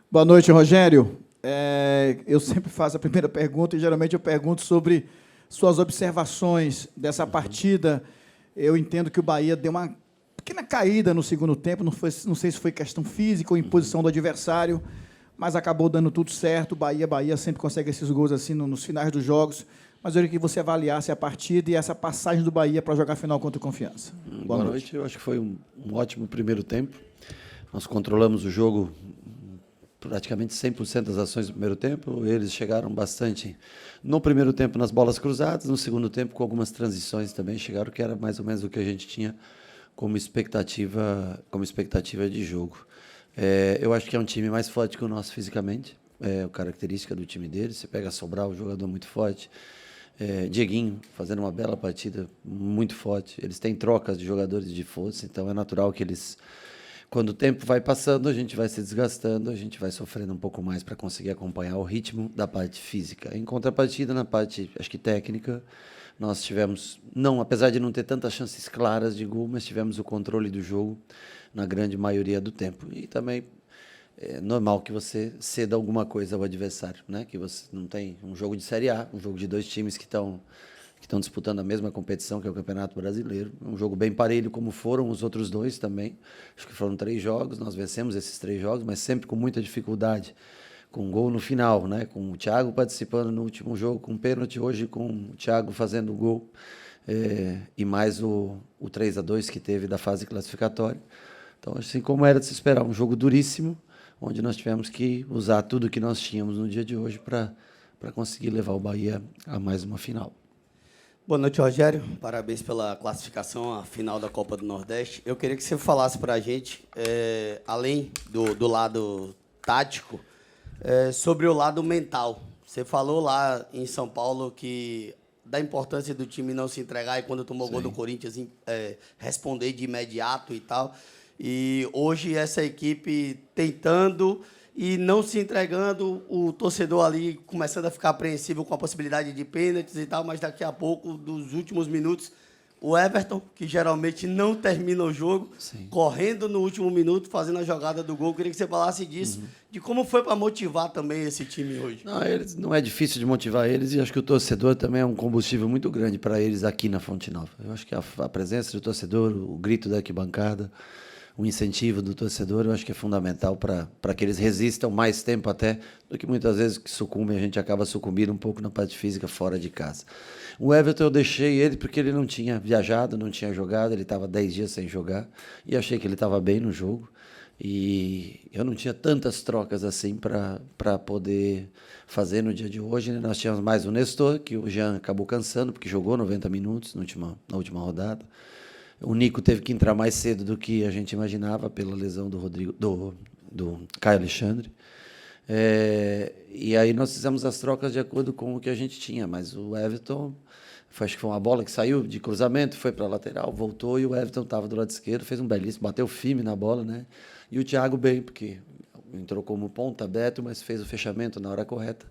Boa noite, Rogério. Eu sempre faço a primeira pergunta e geralmente eu pergunto sobre suas observações dessa partida. Eu entendo que o Bahia deu uma pequena caída no segundo tempo, não sei se foi questão física ou imposição do adversário, mas acabou dando tudo certo. Bahia sempre consegue esses gols assim nos finais dos jogos. Mas eu queria que você avaliasse a partida e essa passagem do Bahia para jogar a final contra o Confiança. Boa noite. Eu acho que foi um ótimo primeiro tempo. Nós controlamos o jogo praticamente 100% das ações do primeiro tempo. Eles chegaram bastante no primeiro tempo nas bolas cruzadas, no segundo tempo com algumas transições também chegaram, que era mais ou menos o que a gente tinha como expectativa de jogo. Eu acho que é um time mais forte que o nosso fisicamente, é a característica do time deles. Você pega Sobral, um jogador muito forte. Dieguinho fazendo uma bela partida, muito forte. Eles têm trocas de jogadores de força, então é natural que eles, quando o tempo vai passando, a gente vai se desgastando, a gente vai sofrendo um pouco mais para conseguir acompanhar o ritmo da parte física. Em contrapartida, na parte, acho que técnica, nós tivemos, não, apesar de não ter tantas chances claras de gol, mas tivemos o controle do jogo na grande maioria do tempo. E também é normal que você ceda alguma coisa ao adversário, né? Que você não tem um jogo de Série A, um jogo de dois times que estão disputando a mesma competição, que é o Campeonato Brasileiro. Um jogo bem parelho, como foram os outros dois também. Acho que foram 3 jogos, nós vencemos esses 3 jogos, mas sempre com muita dificuldade, com um gol no final, né? Com o Thiago participando no último jogo, com pênalti, hoje com o Thiago fazendo o gol, e mais o 3-2 que teve da fase classificatória. Então, assim como era de se esperar, um jogo duríssimo, onde nós tivemos que usar tudo que nós tínhamos no dia de hoje para conseguir levar o Bahia a mais uma final. Boa noite, Rogério. Parabéns pela classificação à final da Copa do Nordeste. Eu queria que você falasse para a gente, além do lado tático, sobre o lado mental. Você falou lá em São Paulo que da importância do time não se entregar e quando tomou gol do Corinthians responder de imediato e tal. E hoje essa equipe tentando e não se entregando, o torcedor ali começando a ficar apreensivo com a possibilidade de pênaltis e tal, mas daqui a pouco, dos últimos minutos, o Everton, que geralmente não termina o jogo, correndo no último minuto, fazendo a jogada do gol. Eu queria que você falasse disso, de como foi para motivar também esse time hoje. Não é difícil de motivar eles e acho que o torcedor também é um combustível muito grande para eles aqui na Fonte Nova. Eu acho que a presença do torcedor, o grito da arquibancada, o incentivo do torcedor, eu acho que é fundamental para que eles resistam mais tempo até do que muitas vezes que sucumbem, a gente acaba sucumbindo um pouco na parte física fora de casa. O Everton eu deixei ele porque ele não tinha viajado, não tinha jogado, ele estava 10 dias sem jogar e achei que ele estava bem no jogo e eu não tinha tantas trocas assim para poder fazer no dia de hoje, né? Nós tínhamos mais o Nestor, que o Jean acabou cansando porque jogou 90 minutos na última rodada. O Nico teve que entrar mais cedo do que a gente imaginava pela lesão do Caio Alexandre. E aí nós fizemos as trocas de acordo com o que a gente tinha, mas o Everton, acho que foi uma bola que saiu de cruzamento, foi para a lateral, voltou e o Everton estava do lado esquerdo, fez um belíssimo, bateu firme na bola, né? E o Thiago bem, porque entrou como ponta aberto, mas fez o fechamento na hora correta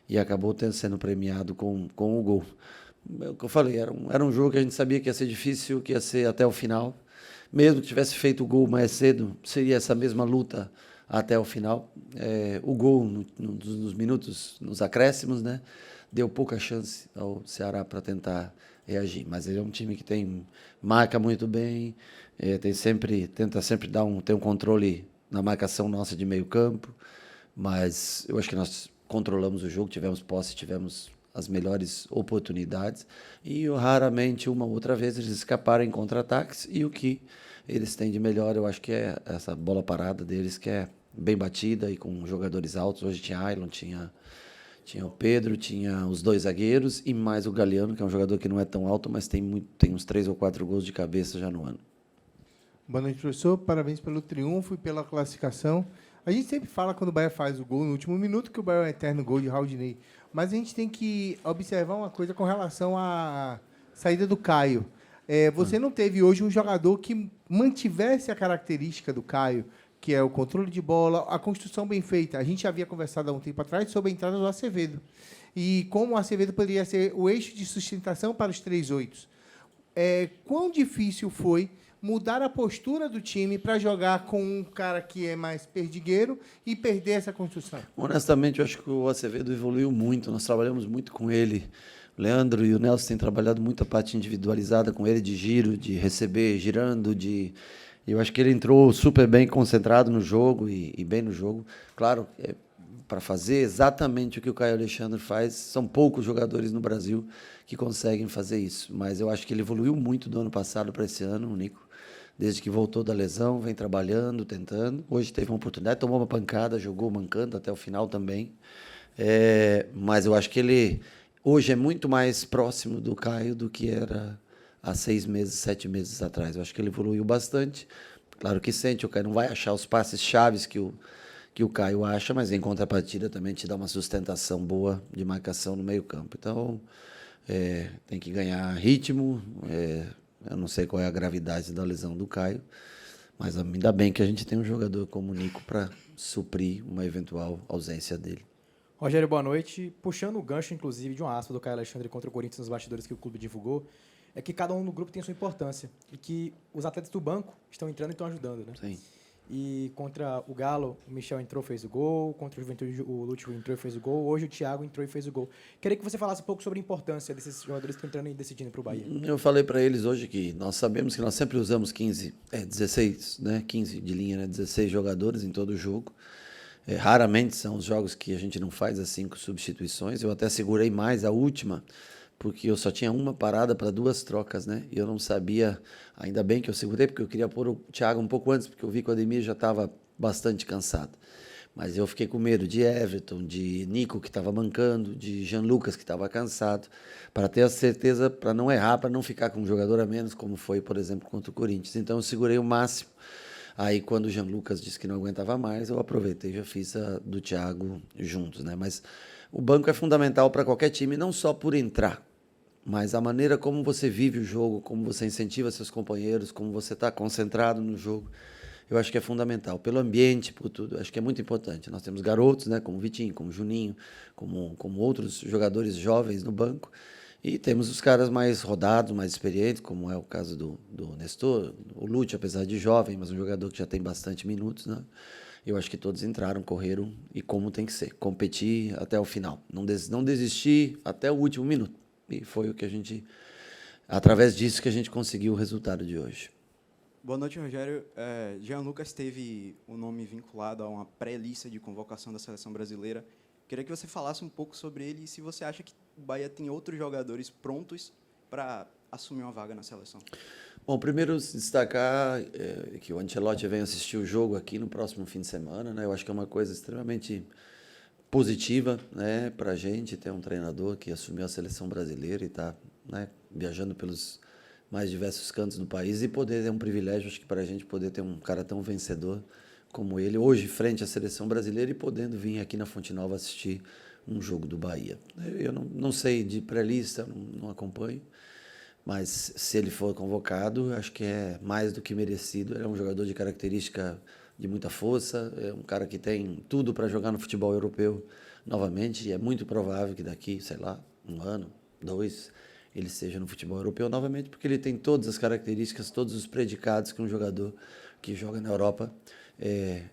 e acabou sendo premiado com o gol. É o que eu falei, era um jogo que a gente sabia que ia ser difícil, que ia ser até o final. Mesmo que tivesse feito o gol mais cedo, seria essa mesma luta até o final. O gol nos minutos, nos acréscimos, né, deu pouca chance ao Ceará para tentar reagir. Mas ele é um time que marca muito bem, tenta sempre ter um controle na marcação nossa de meio campo. Mas eu acho que nós controlamos o jogo, tivemos posse, tivemos as melhores oportunidades e raramente uma outra vez eles escaparam em contra-ataques e o que eles têm de melhor eu acho que é essa bola parada deles que é bem batida e com jogadores altos. Hoje tinha Ailon, tinha o Pedro, tinha os 2 zagueiros e mais o Galeano, que é um jogador que não é tão alto, mas tem uns 3 ou 4 gols de cabeça já no ano. Boa noite, professor. Parabéns pelo triunfo e pela classificação. A gente sempre fala quando o Bahia faz o gol no último minuto que o Bahia é um eterno gol de Raudinei. Mas a gente tem que observar uma coisa com relação à saída do Caio. Você não teve hoje um jogador que mantivesse a característica do Caio, que é o controle de bola, a construção bem feita. A gente havia conversado há um tempo atrás sobre a entrada do Acevedo. E como o Acevedo poderia ser o eixo de sustentação para os 3 oitos. Quão difícil foi mudar a postura do time para jogar com um cara que é mais perdigueiro e perder essa construção? Honestamente, eu acho que o Acevedo evoluiu muito. Nós trabalhamos muito com ele. O Leandro e o Nelson têm trabalhado muito a parte individualizada com ele, de giro, de receber, girando, de... Eu acho que ele entrou super bem concentrado no jogo e bem no jogo. Claro, para fazer exatamente o que o Caio Alexandre faz, são poucos jogadores no Brasil que conseguem fazer isso. Mas eu acho que ele evoluiu muito do ano passado para esse ano, o Nico. Desde que voltou da lesão, vem trabalhando, tentando. Hoje teve uma oportunidade, tomou uma pancada, jogou mancando até o final também. Mas eu acho que ele hoje é muito mais próximo do Caio do que era há 6 meses, 7 meses atrás. Eu acho que ele evoluiu bastante. Claro que sente, o Caio não vai achar os passes chaves que o Caio acha, mas em contrapartida também te dá uma sustentação boa de marcação no meio-campo. Então, tem que ganhar ritmo. Eu não sei qual é a gravidade da lesão do Caio, mas ainda bem que a gente tem um jogador como o Nico para suprir uma eventual ausência dele. Rogério, boa noite. Puxando o gancho, inclusive, de uma aspa do Caio Alexandre contra o Corinthians nos bastidores que o clube divulgou, é que cada um no grupo tem sua importância e que os atletas do banco estão entrando e estão ajudando, né? Sim. E contra o Galo, o Michel entrou e fez o gol. Contra o Juventude, o Lúcio entrou e fez o gol. Hoje o Thiago entrou e fez o gol. Queria que você falasse um pouco sobre a importância desses jogadores que estão entrando e decidindo para o Bahia. Eu falei para eles hoje que nós sabemos que nós sempre usamos 16, né? 15 de linha, né? 16 jogadores em todo jogo. Raramente são os jogos que a gente não faz as 5 substituições. Eu até segurei mais a última, porque eu só tinha uma parada para 2 trocas, né? E eu não sabia, ainda bem que eu segurei, porque eu queria pôr o Thiago um pouco antes, porque eu vi que o Ademir já estava bastante cansado. Mas eu fiquei com medo de Everton, de Nico, que estava mancando, de Jean Lucas, que estava cansado, para ter a certeza, para não errar, para não ficar com um jogador a menos, como foi, por exemplo, contra o Corinthians. Então eu segurei o máximo. Aí, quando o Jean Lucas disse que não aguentava mais, eu aproveitei e já fiz a do Thiago juntos, né? Mas o banco é fundamental para qualquer time, não só por entrar, mas a maneira como você vive o jogo, como você incentiva seus companheiros, como você está concentrado no jogo, eu acho que é fundamental. Pelo ambiente, por tudo, eu acho que é muito importante. Nós temos garotos, né, como o Vitinho, como o Juninho, como outros jogadores jovens no banco, e temos os caras mais rodados, mais experientes, como é o caso do Nestor, o Lúcio, apesar de jovem, mas um jogador que já tem bastante minutos, né? Eu acho que todos entraram, correram, e como tem que ser, competir até o final, não desistir até o último minuto. E foi o que através disso que a gente conseguiu o resultado de hoje. Boa noite, Rogério. Jean Lucas teve o nome vinculado a uma pré-lista de convocação da seleção brasileira. Queria que você falasse um pouco sobre ele e se você acha que o Bahia tem outros jogadores prontos para assumir uma vaga na seleção. Bom, primeiro destacar que o Ancelotti vem assistir o jogo aqui no próximo fim de semana, né? Eu acho que é uma coisa extremamente positiva, né, para a gente ter um treinador que assumiu a seleção brasileira e está, né, viajando pelos mais diversos cantos do país e poder ter um privilégio, acho que para a gente poder ter um cara tão vencedor como ele, hoje frente à seleção brasileira e podendo vir aqui na Fonte Nova assistir um jogo do Bahia. Eu não sei de pré-lista, não acompanho, mas se ele for convocado, acho que é mais do que merecido. Ele é um jogador de característica de muita força, é um cara que tem tudo para jogar no futebol europeu novamente, e é muito provável que daqui, sei lá, 1 ano, 2, ele seja no futebol europeu novamente, porque ele tem todas as características, todos os predicados que um jogador que joga na Europa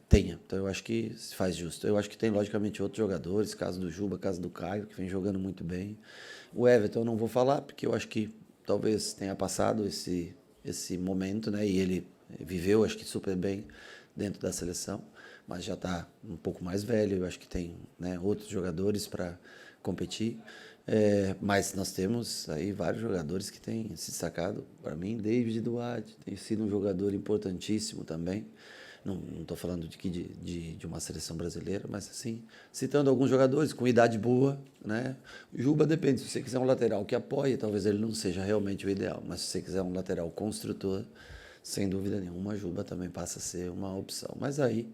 tenha. Então eu acho que se faz justo. Eu acho que tem, logicamente, outros jogadores, caso do Juba, caso do Caio, que vem jogando muito bem. O Everton eu não vou falar, porque eu acho que talvez tenha passado esse momento, né? E ele viveu, acho que super bem dentro da seleção, mas já está um pouco mais velho. Eu acho que tem, né, outros jogadores para competir. Mas nós temos aí vários jogadores que têm se destacado. Para mim, David Duarte tem sido um jogador importantíssimo também. Não estou falando de uma seleção brasileira, mas assim, citando alguns jogadores com idade boa, né? Juba depende, se você quiser um lateral que apoie, talvez ele não seja realmente o ideal, mas se você quiser um lateral construtor, sem dúvida nenhuma, Juba também passa a ser uma opção. Mas aí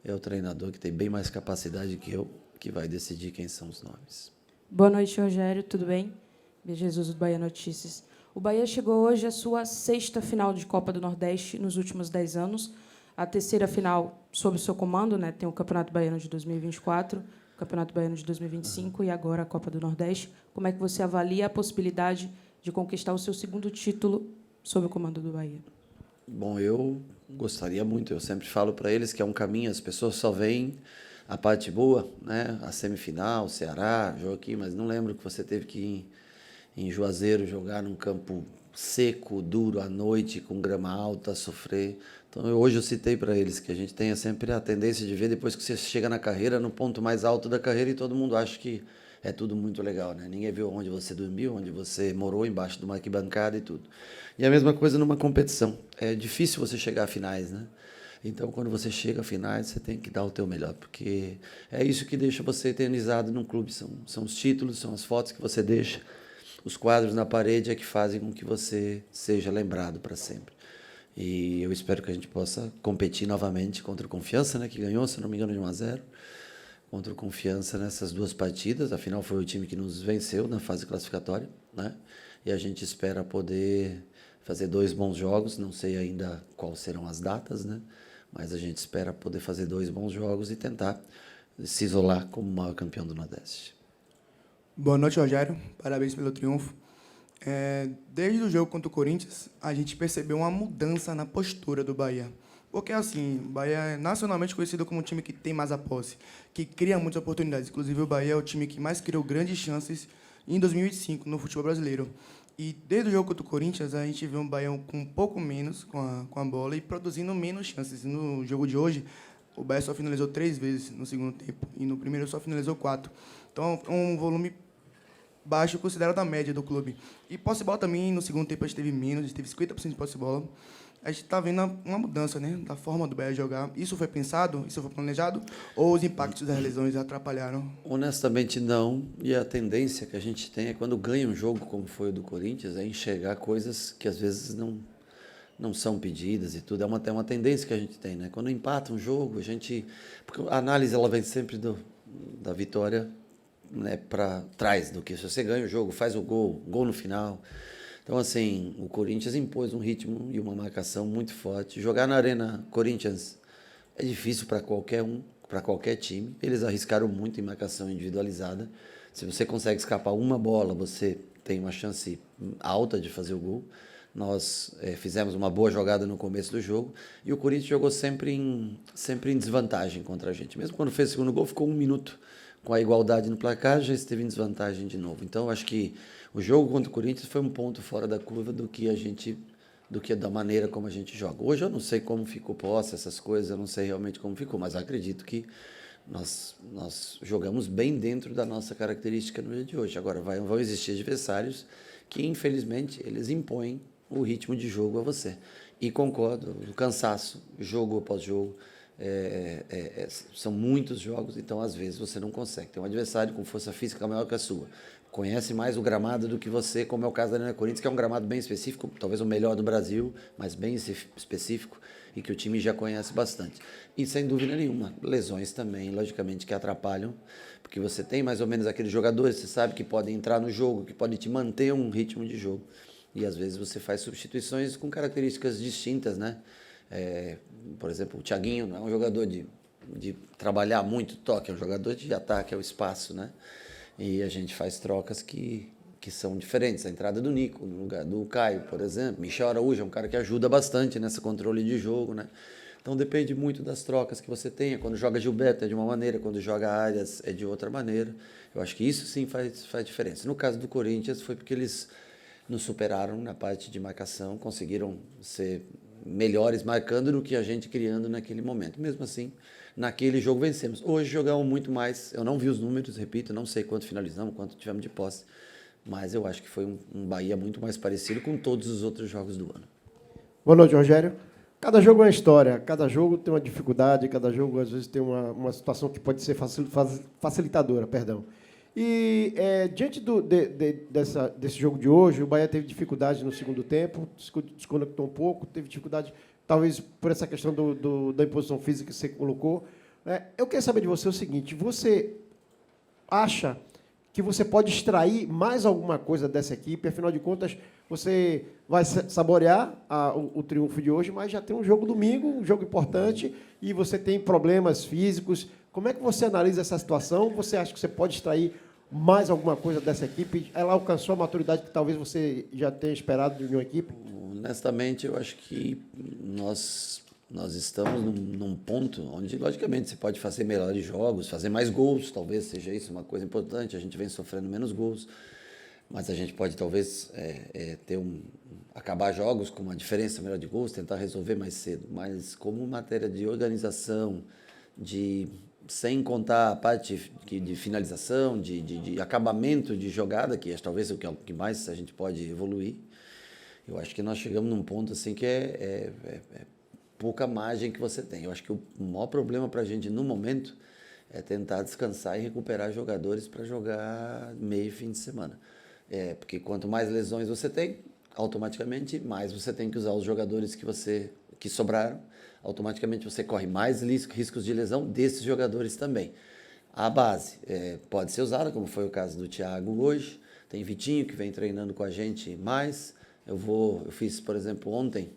é o treinador que tem bem mais capacidade que eu, que vai decidir quem são os nomes. Boa noite, Rogério. Tudo bem? Bia Jesus, do Bahia Notícias. O Bahia chegou hoje à sua 6ª final de Copa do Nordeste nos últimos 10 anos. A 3ª final sob o seu comando, né? Tem o Campeonato Baiano de 2024, o Campeonato Baiano de 2025 e agora a Copa do Nordeste. Como é que você avalia a possibilidade de conquistar o seu 2º título sob o comando do Bahia? Bom, eu gostaria muito. Eu sempre falo para eles que é um caminho. As pessoas só veem a parte boa, né? A semifinal, Ceará, jogo aqui, mas não lembro que você teve que ir em Juazeiro jogar num campo seco, duro, à noite, com grama alta, sofrer. Então, hoje eu citei para eles que a gente tenha sempre a tendência de ver depois que você chega na carreira, no ponto mais alto da carreira, e todo mundo acha que é tudo muito legal, né? Ninguém viu onde você dormiu, onde você morou, embaixo de uma arquibancada e tudo. E a mesma coisa numa competição. É difícil você chegar a finais, né? Então, quando você chega a finais, você tem que dar o teu melhor, porque é isso que deixa você eternizado num clube. São os títulos, são as fotos que você deixa, os quadros na parede é que fazem com que você seja lembrado para sempre. E eu espero que a gente possa competir novamente contra o Confiança, né, que ganhou, se não me engano, de 1-0. Contra o Confiança nessas duas partidas. Afinal, foi o time que nos venceu na fase classificatória, né? E a gente espera poder fazer 2 bons jogos. Não sei ainda quais serão as datas, né? Mas a gente espera poder fazer 2 bons jogos e tentar se isolar como o maior campeão do Nordeste. Boa noite, Rogério. Parabéns pelo triunfo. Desde o jogo contra o Corinthians, a gente percebeu uma mudança na postura do Bahia. Porque, assim, o Bahia é nacionalmente conhecido como um time que tem mais a posse, que cria muitas oportunidades. Inclusive, o Bahia é o time que mais criou grandes chances em 2005 no futebol brasileiro. E desde o jogo contra o Corinthians, a gente vê um Bahia com um pouco menos com a bola e produzindo menos chances. No jogo de hoje, o Bahia só finalizou 3 vezes no segundo tempo e no primeiro só finalizou 4. Então, é um volume baixo considerado da média do clube. E posse de bola também, no segundo tempo, a gente teve menos, a gente teve 50% de posse de bola. A gente está vendo uma mudança, né, da forma do Bahia jogar. Isso foi pensado? Isso foi planejado? Ou os impactos das lesões atrapalharam? Honestamente, não. E a tendência que a gente tem é, quando ganha um jogo como foi o do Corinthians, é enxergar coisas que às vezes não são pedidas e tudo. É uma tendência que a gente tem, né? Quando empata um jogo, a gente... Porque a análise ela vem sempre da vitória, né, para trás do que se você ganha o jogo, faz o gol no final. Então, assim, o Corinthians impôs um ritmo e uma marcação muito forte. Jogar na Arena Corinthians é difícil para qualquer um, para qualquer time. Eles arriscaram muito em marcação individualizada. Se você consegue escapar uma bola, você tem uma chance alta de fazer o gol. Nós fizemos uma boa jogada no começo do jogo e o Corinthians jogou sempre em desvantagem contra a gente. Mesmo quando fez o segundo gol, ficou 1 minuto com a igualdade no placar, já esteve em desvantagem de novo. Então, acho que o jogo contra o Corinthians foi um ponto fora da curva do que da maneira como a gente joga. Hoje eu não sei como ficou posse, essas coisas, eu não sei realmente como ficou, mas acredito que nós jogamos bem dentro da nossa característica no dia de hoje. Agora, vão existir adversários que, infelizmente, eles impõem o ritmo de jogo a você. E concordo, o cansaço, jogo após jogo, são muitos jogos, então às vezes você não consegue. Tem um adversário com força física maior que a sua, conhece mais o gramado do que você, como é o caso da Arena Corinthians, que é um gramado bem específico, talvez o melhor do Brasil, mas bem específico e que o time já conhece bastante. E sem dúvida nenhuma, lesões também, logicamente, que atrapalham, porque você tem mais ou menos aqueles jogadores, você sabe que podem entrar no jogo, que podem te manter um ritmo de jogo. E às vezes você faz substituições com características distintas, né? Por exemplo, o Thiaguinho não é um jogador de trabalhar muito toque, é um jogador de ataque ao espaço, né? E a gente faz trocas que são diferentes. A entrada do Nico no lugar do Caio, por exemplo. Michel Araújo é um cara que ajuda bastante nesse controle de jogo, né? Então depende muito das trocas que você tenha. Quando joga Gilberto é de uma maneira, quando joga Arias é de outra maneira. Eu acho que isso sim faz diferença. No caso do Corinthians foi porque eles nos superaram na parte de marcação, conseguiram ser melhores marcando do que a gente criando naquele momento. Mesmo assim, naquele jogo vencemos. Hoje jogamos muito mais, eu não vi os números, repito, não sei quanto finalizamos, quanto tivemos de posse, mas eu acho que foi um Bahia muito mais parecido com todos os outros jogos do ano. Boa noite, Rogério. Cada jogo é uma história, cada jogo tem uma dificuldade, cada jogo às vezes tem uma situação que pode ser facilitadora, perdão. E diante desse jogo de hoje, o Bahia teve dificuldade no segundo tempo, desconectou um pouco, teve dificuldade, talvez por essa questão da imposição física que você colocou. Eu quero saber de você o seguinte, você acha que você pode extrair mais alguma coisa dessa equipe? Afinal de contas, você vai saborear o triunfo de hoje, mas já tem um jogo domingo, um jogo importante, e você tem problemas físicos. Como é que você analisa essa situação? Você acha que você pode extrair mais alguma coisa dessa equipe? Ela alcançou a maturidade que talvez você já tenha esperado de uma equipe? honestamente, eu acho que nós estamos num ponto onde, logicamente, você pode fazer melhores jogos, fazer mais gols, talvez seja isso uma coisa importante. A gente vem sofrendo menos gols, mas a gente pode, talvez, acabar jogos com uma diferença melhor de gols, tentar resolver mais cedo. Mas como matéria de organização, sem contar a parte de finalização, de acabamento de jogada, que talvez é o que mais a gente pode evoluir, eu acho que nós chegamos num ponto assim que é pouca margem que você tem. Eu acho que o maior problema para a gente, no momento, é tentar descansar e recuperar jogadores para jogar meio e fim de semana. Porque quanto mais lesões você tem, automaticamente, mais você tem que usar os jogadores que sobraram. Automaticamente você corre mais riscos de lesão desses jogadores também. A base pode ser usada, como foi o caso do Thiago hoje. Tem Vitinho, que vem treinando com a gente mais. Eu fiz, por exemplo, ontem,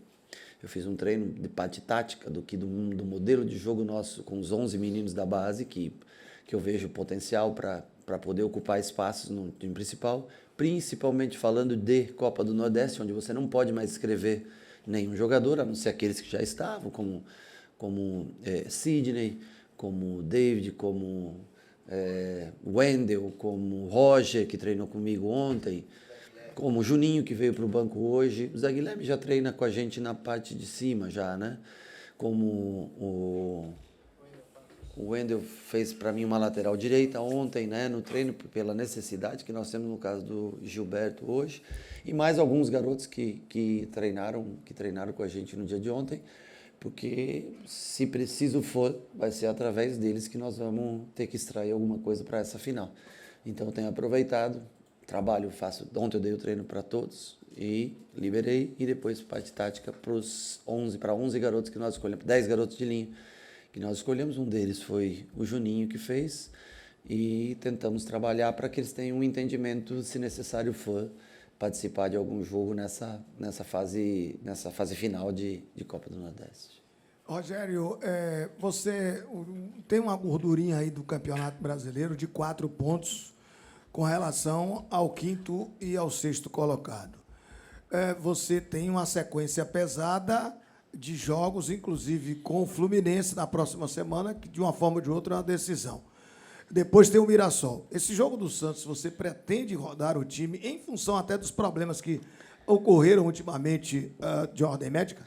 eu fiz um treino de parte tática do modelo de jogo nosso com os 11 meninos da base, que eu vejo potencial para poder ocupar espaços no time principal, principalmente falando de Copa do Nordeste, onde você não pode mais escrever nenhum jogador, a não ser aqueles que já estavam, como Sidney, como David, como Wendel, como Roger, que treinou comigo ontem, como o Juninho, que veio para o banco hoje. O Zé Guilherme já treina com a gente na parte de cima, já, né? Como o Wendel fez para mim uma lateral direita ontem, né, no treino, pela necessidade que nós temos no caso do Gilberto hoje. E mais alguns garotos que treinaram com a gente no dia de ontem, porque, se preciso for, vai ser através deles que nós vamos ter que extrair alguma coisa para essa final. Então, eu tenho aproveitado. Faço. Ontem eu dei o treino para todos e liberei, e depois parte tática para 11 garotos que nós escolhemos, 10 garotos de linha que nós escolhemos. Um deles foi o Juninho que fez, e tentamos trabalhar para que eles tenham um entendimento, se necessário for, participar de algum jogo nessa fase final de Copa do Nordeste. Rogério, você tem uma gordurinha aí do Campeonato Brasileiro de 4 pontos com relação ao 5º e ao 6º colocado. Você tem uma sequência pesada de jogos, inclusive com o Fluminense na próxima semana, que de uma forma ou de outra é uma decisão. Depois tem o Mirassol. Esse jogo do Santos, você pretende rodar o time em função até dos problemas que ocorreram ultimamente de ordem médica?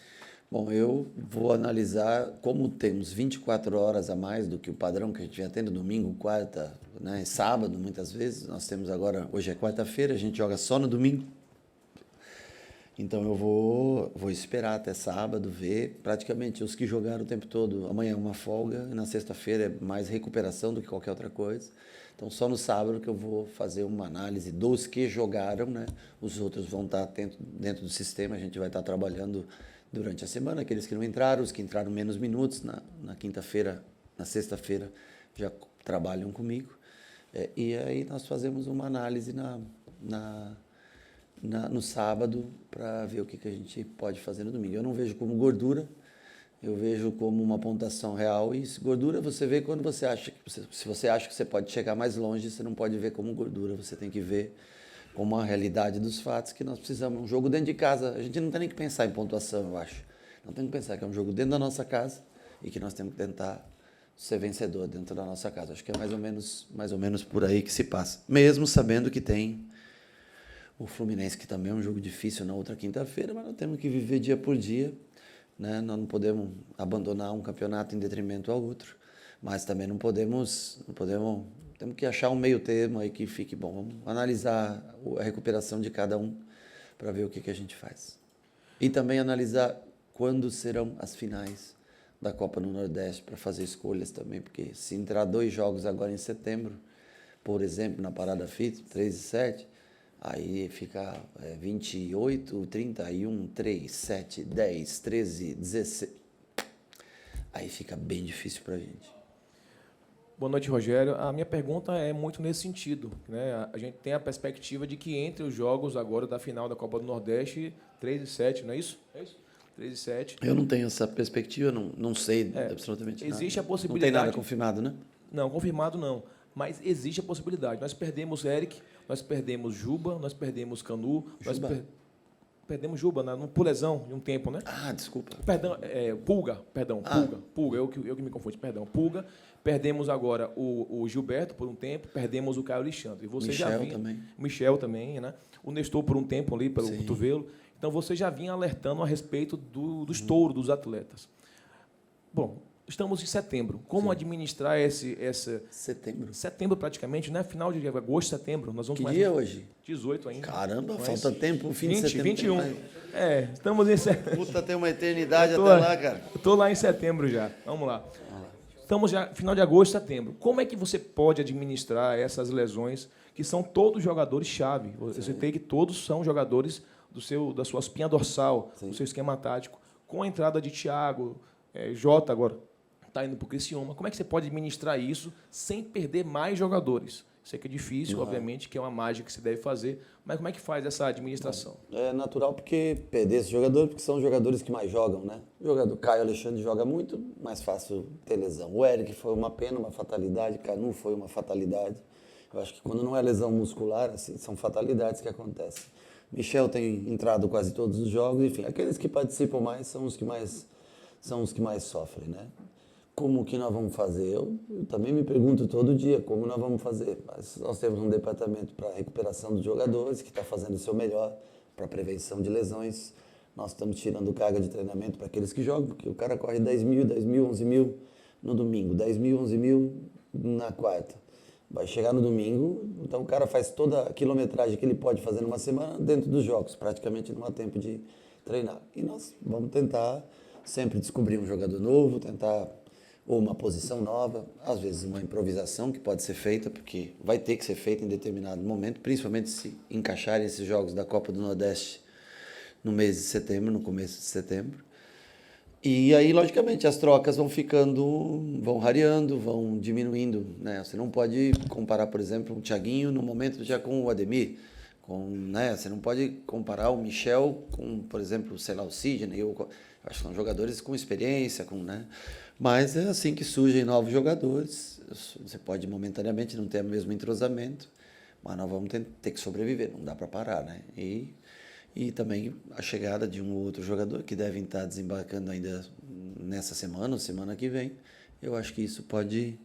Bom, eu vou analisar, como temos 24 horas a mais do que o padrão que a gente vinha tendo domingo, quarta, né, sábado, muitas vezes. Nós temos agora, hoje é quarta-feira, a gente joga só no domingo. Então eu vou esperar até sábado, ver praticamente os que jogaram o tempo todo. Amanhã é uma folga, e na sexta-feira é mais recuperação do que qualquer outra coisa. Então só no sábado que eu vou fazer uma análise dos que jogaram, né? Os outros vão estar dentro do sistema, a gente vai estar trabalhando durante a semana. Aqueles que não entraram, os que entraram menos minutos, na quinta-feira, na sexta-feira, já trabalham comigo. E aí nós fazemos uma análise no sábado para ver o que a gente pode fazer no domingo. Eu não vejo como gordura, eu vejo como uma pontuação real. E gordura você vê quando você acha se você acha que você pode chegar mais longe, você não pode ver como gordura, você tem que ver como a realidade dos fatos, que nós precisamos. Um jogo dentro de casa, a gente não tem nem que pensar em pontuação, eu acho. Não tem que pensar que é um jogo dentro da nossa casa e que nós temos que tentar ser vencedor dentro da nossa casa. Acho que é mais ou menos por aí que se passa. Mesmo sabendo que tem o Fluminense, que também é um jogo difícil na outra quinta-feira, mas nós temos que viver dia por dia, né? Nós não podemos abandonar um campeonato em detrimento ao outro, mas também não podemos, temos que achar um meio termo aí que fique bom. Vamos analisar a recuperação de cada um para ver o que a gente faz. E também analisar quando serão as finais da Copa do Nordeste, para fazer escolhas também, porque se entrar 2 jogos agora em setembro, por exemplo, na Parada FIT, 3 e 7, aí fica 28, 31, 3, 7, 10, 13, 16. Aí fica bem difícil para a gente. Boa noite, Rogério. A minha pergunta é muito nesse sentido, né? A gente tem a perspectiva de que entre os jogos agora da final da Copa do Nordeste, 3 e 7, não é isso? É isso? 3 e 7. Eu não tenho essa perspectiva, não sei absolutamente nada. Existe a possibilidade... Não tem nada confirmado, né? Não, confirmado não. Mas existe a possibilidade. Nós perdemos Eric, nós perdemos Juba, nós perdemos Canu, Perdemos Juba por lesão de um tempo, né? Ah, desculpa. Perdão, Pulga, eu que me confundi, perdão. Pulga. Perdemos agora o Gilberto por um tempo, perdemos o Caio Alexandre. E você já vinha, também. O Michel também, né? O Nestor por um tempo ali, pelo cotovelo. Então, você já vinha alertando a respeito do estouro dos atletas. Bom, estamos em setembro. Como administrar Setembro. Setembro, praticamente, né? Final de agosto, setembro. Nós vamos Que dia é hoje? 18 ainda. Caramba, Mas falta tempo, o fim 20, de setembro. 21. Estamos em setembro. Puta, tem uma eternidade até lá, cara. Estou lá em setembro já. Vamos lá. Estamos já final de agosto, setembro. Como é que você pode administrar essas lesões que são todos jogadores-chave? Você tem que todos são jogadores da sua espinha dorsal, do seu esquema tático. Com a entrada de Thiago, Jota agora está indo para o Criciúma. Como é que você pode administrar isso sem perder mais jogadores? Sei que é difícil, obviamente, que é uma mágica que se deve fazer, mas como é que faz essa administração? É natural porque perder esse jogador, porque são os jogadores que mais jogam, né? O jogador Caio Alexandre joga muito, mais fácil ter lesão. O Eric foi uma pena, uma fatalidade, Canu foi uma fatalidade. Eu acho que quando não é lesão muscular, assim, são fatalidades que acontecem. Michel tem entrado quase todos os jogos, enfim, aqueles que participam mais são os que mais sofrem, né? Como que nós vamos fazer? Eu também me pergunto todo dia como nós vamos fazer. Mas nós temos um departamento para recuperação dos jogadores que está fazendo o seu melhor para prevenção de lesões. Nós estamos tirando carga de treinamento para aqueles que jogam, porque o cara corre 10 mil, 11 mil no domingo, 10 mil, 11 mil na quarta. Vai chegar no domingo, então o cara faz toda a quilometragem que ele pode fazer numa semana dentro dos jogos, praticamente não há tempo de treinar. E nós vamos tentar sempre descobrir um jogador novo, tentar ou uma posição nova, às vezes uma improvisação que pode ser feita, porque vai ter que ser feita em determinado momento, principalmente se encaixarem esses jogos da Copa do Nordeste no mês de setembro, no começo de setembro. E aí, logicamente, as trocas vão rareando, vão diminuindo, né? Você não pode comparar, por exemplo, o Thiaguinho no momento já com o Ademir, né? Você não pode comparar o Michel com, por exemplo, sei lá, o Sidney. Eu acho que são jogadores com experiência, né? Mas é assim que surgem novos jogadores. Você pode momentaneamente não ter o mesmo entrosamento, mas nós vamos ter que sobreviver, não dá para parar, né? E também a chegada de um ou outro jogador que devem estar desembarcando ainda nessa semana ou semana que vem, eu acho que isso pode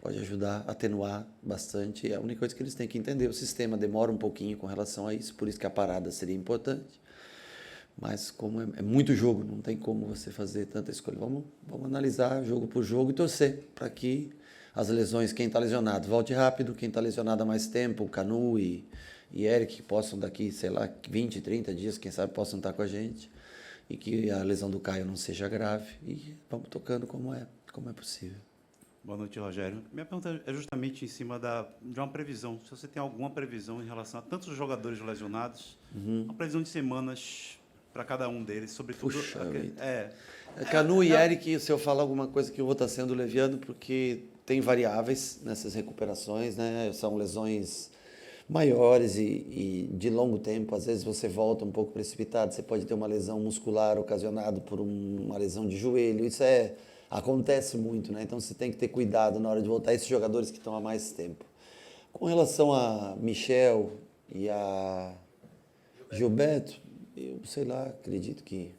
ajudar a atenuar bastante. É a única coisa que eles têm que entender. O sistema demora um pouquinho com relação a isso, por isso que a parada seria importante. Mas como é muito jogo, não tem como você fazer tanta escolha. Vamos analisar jogo por jogo e torcer para que as lesões, quem está lesionado, volte rápido, quem está lesionado há mais tempo, Canu e Eric, que possam daqui, sei lá, 20, 30 dias, quem sabe, possam estar com a gente. E que a lesão do Caio não seja grave. E vamos tocando como é possível. Boa noite, Rogério. Minha pergunta é justamente em cima de uma previsão. Se você tem alguma previsão em relação a tantos jogadores lesionados, uma previsão de semanas para cada um deles, sobretudo... Puxa, Canu e Eric, se eu falar alguma coisa que eu vou estar sendo leviano, porque tem variáveis nessas recuperações, né? São lesões maiores e de longo tempo. Às vezes você volta um pouco precipitado, você pode ter uma lesão muscular ocasionada por uma lesão de joelho. Isso acontece muito, né? Então você tem que ter cuidado na hora de voltar esses jogadores que estão há mais tempo. Com relação a Michel e a Gilberto, eu sei lá, acredito que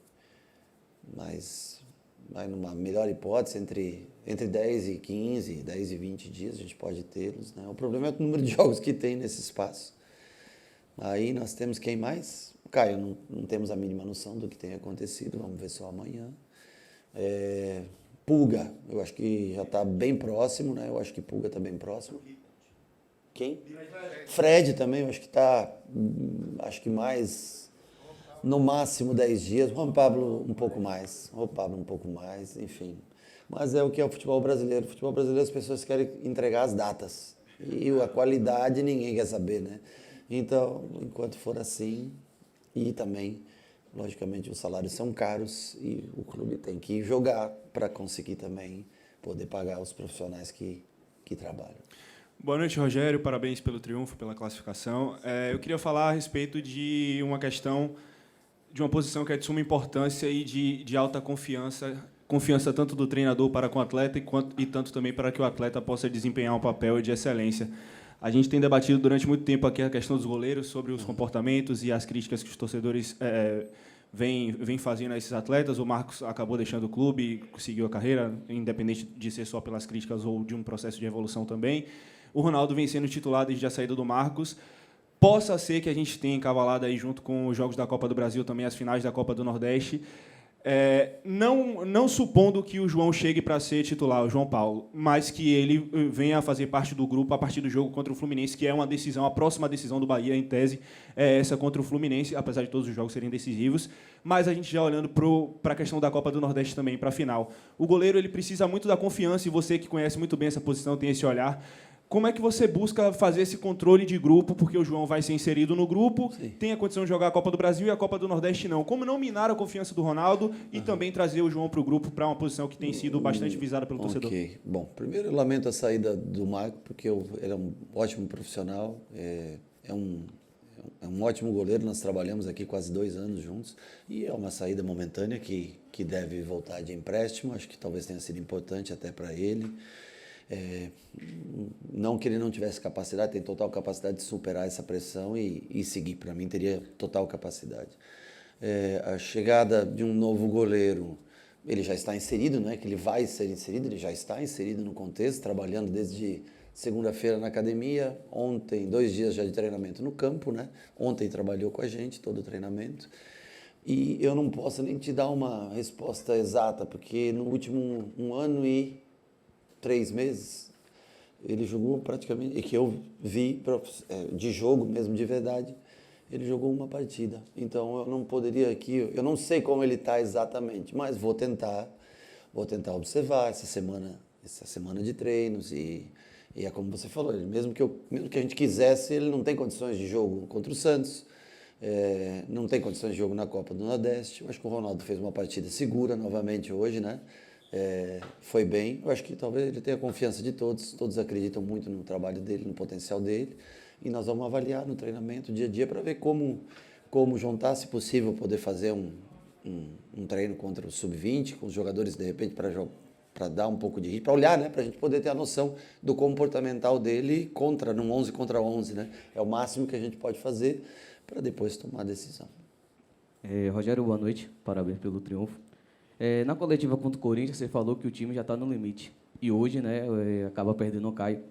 vai numa melhor hipótese, entre 10 e 15, 10 e 20 dias a gente pode tê-los, né? O problema é o número de jogos que tem nesse espaço. Aí nós temos quem mais? Caio, não temos a mínima noção do que tem acontecido, vamos ver só amanhã. Pulga, eu acho que já está bem próximo, né? Eu acho que Pulga está bem próximo. Quem? Fred também, eu acho que está, mais... No máximo 10 dias, Juan Pablo um pouco mais, enfim. Mas é o que é o futebol brasileiro. O futebol brasileiro, as pessoas querem entregar as datas. E a qualidade ninguém quer saber, né? Então, enquanto for assim, e também, logicamente, os salários são caros e o clube tem que jogar para conseguir também poder pagar os profissionais que trabalham. Boa noite, Rogério. Parabéns pelo triunfo, pela classificação. Eu queria falar a respeito de uma questão, de uma posição que é de suma importância e de alta confiança tanto do treinador para com o atleta e tanto também para que o atleta possa desempenhar um papel de excelência. A gente tem debatido durante muito tempo aqui a questão dos goleiros, sobre os comportamentos e as críticas que os torcedores vêm fazendo a esses atletas. O Marcos acabou deixando o clube, seguiu a carreira, independente de ser só pelas críticas ou de um processo de evolução também. O Ronaldo vem sendo titular desde a saída do Marcos. Possa ser que a gente tenha encavalado aí, junto com os jogos da Copa do Brasil, também as finais da Copa do Nordeste, não supondo que o João chegue para ser titular, o João Paulo, mas que ele venha a fazer parte do grupo a partir do jogo contra o Fluminense, que é uma decisão, a próxima decisão do Bahia, em tese, é essa contra o Fluminense, apesar de todos os jogos serem decisivos. Mas a gente já olhando para a questão da Copa do Nordeste também, para a final. O goleiro ele precisa muito da confiança, e você que conhece muito bem essa posição, tem esse olhar. Como é que você busca fazer esse controle de grupo, porque o João vai ser inserido no grupo, tem a condição de jogar a Copa do Brasil e a Copa do Nordeste não? Como não minar a confiança do Ronaldo e também trazer o João para o grupo, para uma posição que tem sido bastante visada pelo torcedor? Bom, primeiro eu lamento a saída do Marco, porque ele é um ótimo profissional, é um ótimo goleiro, nós trabalhamos aqui quase 2 anos juntos, e é uma saída momentânea que deve voltar de empréstimo, acho que talvez tenha sido importante até para ele. Não que ele não tivesse capacidade, tem total capacidade de superar essa pressão e seguir. Para mim, teria total capacidade. A chegada de um novo goleiro, ele já está inserido, não é que ele vai ser inserido, ele já está inserido no contexto, trabalhando desde segunda-feira na academia, ontem, 2 dias já de treinamento no campo, né? Ontem trabalhou com a gente, todo o treinamento. E eu não posso nem te dar uma resposta exata, porque no último 1 ano e 3 meses, ele jogou praticamente, e que eu vi de jogo mesmo, de verdade, ele jogou uma partida. Então, eu não poderia aqui, eu não sei como ele está exatamente, mas vou tentar observar essa semana de treinos, e é como você falou, mesmo que a gente quisesse, ele não tem condições de jogo contra o Santos, não tem condições de jogo na Copa do Nordeste. Eu acho que o Ronaldo fez uma partida segura novamente hoje, né? Foi bem. Eu acho que talvez ele tenha a confiança de todos acreditam muito no trabalho dele, no potencial dele, e nós vamos avaliar no treinamento, dia a dia, para ver como juntar, se possível, poder fazer um treino contra o Sub-20, com os jogadores, de repente, para dar um pouco de ritmo, para olhar, né, para a gente poder ter a noção do comportamental dele num 11 contra 11, né? É o máximo que a gente pode fazer para depois tomar a decisão. Rogério, boa noite, parabéns pelo triunfo. Na coletiva contra o Corinthians, você falou que o time já está no limite. E hoje, né, acaba perdendo o Caio.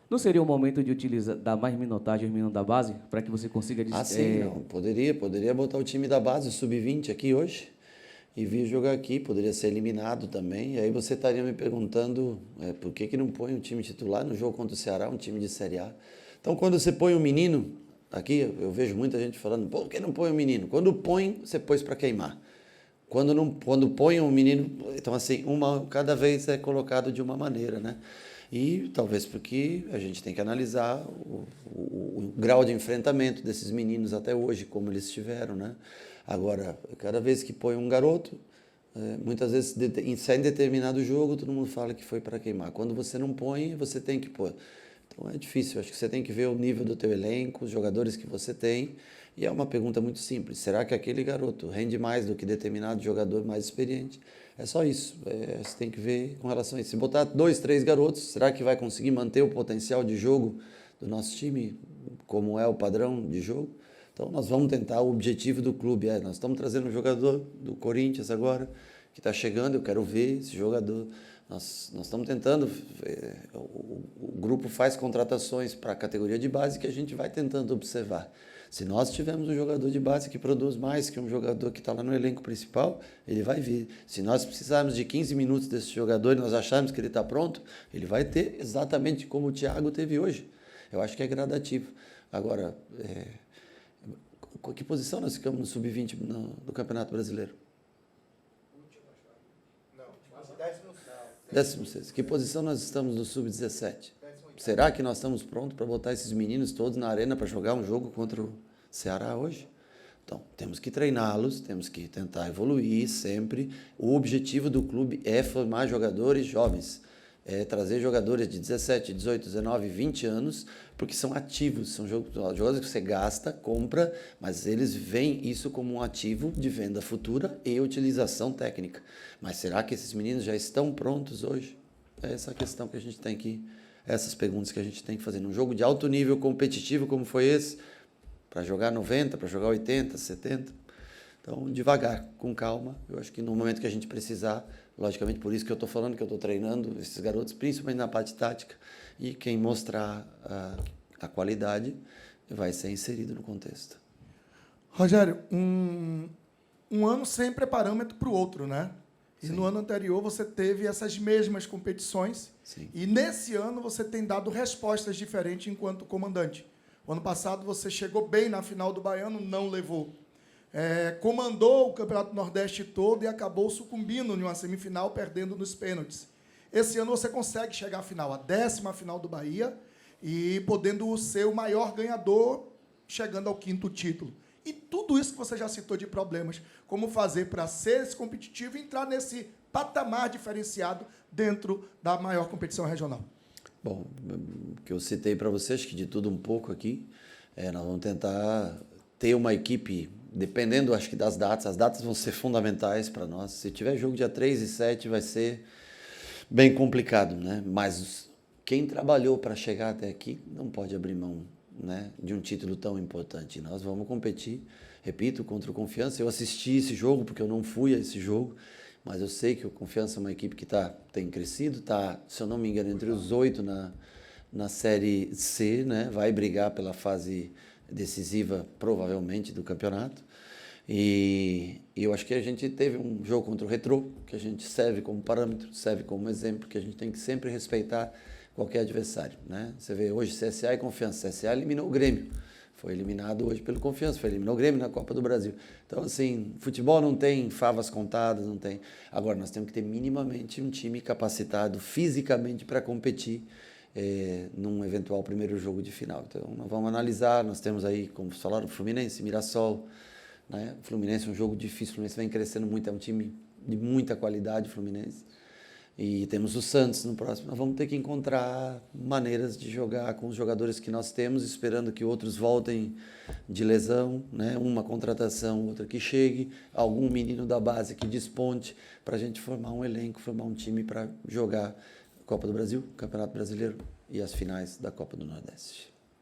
Não seria o momento de dar mais minutagem aos meninos da base, para que você consiga... sim, não. Poderia botar o time da base, o Sub-20, aqui hoje, e vir jogar aqui. Poderia ser eliminado também. E aí você estaria me perguntando por que não põe o time titular no jogo contra o Ceará, um time de Série A. Então, quando você põe um menino, aqui eu vejo muita gente falando, por que não põe um menino? Quando põe, você pôs para queimar. Quando põe um menino, então assim, cada vez é colocado de uma maneira, né? E talvez porque a gente tem que analisar o grau de enfrentamento desses meninos até hoje, como eles estiveram, né? Agora, cada vez que põe um garoto, muitas vezes sai em determinado jogo, todo mundo fala que foi para queimar. Quando você não põe, você tem que pôr. Então é difícil, acho que você tem que ver o nível do teu elenco, os jogadores que você tem. E é uma pergunta muito simples. Será que aquele garoto rende mais do que determinado jogador mais experiente? É só isso. Você tem que ver com relação a isso. Se botar 2, 3 garotos, será que vai conseguir manter o potencial de jogo do nosso time, como é o padrão de jogo? Então, nós vamos tentar. O objetivo do clube nós estamos trazendo um jogador do Corinthians agora, que está chegando, eu quero ver esse jogador. Nós estamos tentando, o grupo faz contratações para a categoria de base que a gente vai tentando observar. Se nós tivermos um jogador de base que produz mais que um jogador que está lá no elenco principal, ele vai vir. Se nós precisarmos de 15 minutos desse jogador e nós acharmos que ele está pronto, ele vai ter exatamente como o Thiago teve hoje. Eu acho que é gradativo. Agora, que posição nós ficamos no Sub-20 do Campeonato Brasileiro? 16º. Que posição nós estamos no Sub-17? Será que nós estamos prontos para botar esses meninos todos na arena para jogar um jogo contra o Ceará hoje? Então, temos que treiná-los, temos que tentar evoluir sempre. O objetivo do clube é formar jogadores jovens, trazer jogadores de 17, 18, 19, 20 anos, porque são ativos, são jogadores que você gasta, compra, mas eles veem isso como um ativo de venda futura e utilização técnica. Mas será que esses meninos já estão prontos hoje? É essa a questão que a gente tem que... essas perguntas que a gente tem que fazer. Num jogo de alto nível competitivo como foi esse, para jogar 90, para jogar 80, 70. Então, devagar, com calma. Eu acho que no momento que a gente precisar, logicamente, por isso que eu estou falando, que eu estou treinando esses garotos, principalmente na parte tática, e quem mostrar a qualidade vai ser inserido no contexto. Rogério, um ano sempre é parâmetro para o outro, né? E no ano anterior você teve essas mesmas competições. Sim. E nesse ano você tem dado respostas diferentes enquanto comandante. O ano passado você chegou bem na final do Baiano, não levou. Comandou o Campeonato Nordeste todo e acabou sucumbindo em uma semifinal, perdendo nos pênaltis. Esse ano você consegue chegar à final, a 10ª final do Bahia, e podendo ser o maior ganhador, chegando ao 5º título. E tudo isso que você já citou de problemas, como fazer para ser esse competitivo e entrar nesse patamar diferenciado dentro da maior competição regional? Bom, o que eu citei para vocês, que de tudo um pouco aqui, nós vamos tentar ter uma equipe, dependendo, acho que das datas, as datas vão ser fundamentais para nós. Se tiver jogo dia 3 e 7, vai ser bem complicado, né? Mas quem trabalhou para chegar até aqui não pode abrir mão, né, de um título tão importante. Nós vamos competir, repito, contra o Confiança. Eu assisti esse jogo, porque eu não fui a esse jogo, mas eu sei que o Confiança é uma equipe que tem crescido, está, se eu não me engano, entre os 8 na Série C, né, vai brigar pela fase decisiva, provavelmente, do campeonato. E eu acho que a gente teve um jogo contra o Retrô, que a gente serve como parâmetro, serve como exemplo, que a gente tem que sempre respeitar qualquer adversário, né? Você vê hoje CSA e Confiança. CSA eliminou o Grêmio. Foi eliminado hoje pelo Confiança. Eliminou o Grêmio na Copa do Brasil. Então, assim, futebol não tem favas contadas, não tem. Agora, nós temos que ter minimamente um time capacitado fisicamente para competir num eventual primeiro jogo de final. Então, nós vamos analisar. Nós temos aí, como falaram, Fluminense, Mirassol, né? Fluminense é um jogo difícil. O Fluminense vem crescendo muito. É um time de muita qualidade, Fluminense. E temos o Santos no próximo. Nós vamos ter que encontrar maneiras de jogar com os jogadores que nós temos, esperando que outros voltem de lesão, né? Uma contratação, outra que chegue, algum menino da base que desponte, para a gente formar um elenco, formar um time para jogar Copa do Brasil, Campeonato Brasileiro e as finais da Copa do Nordeste.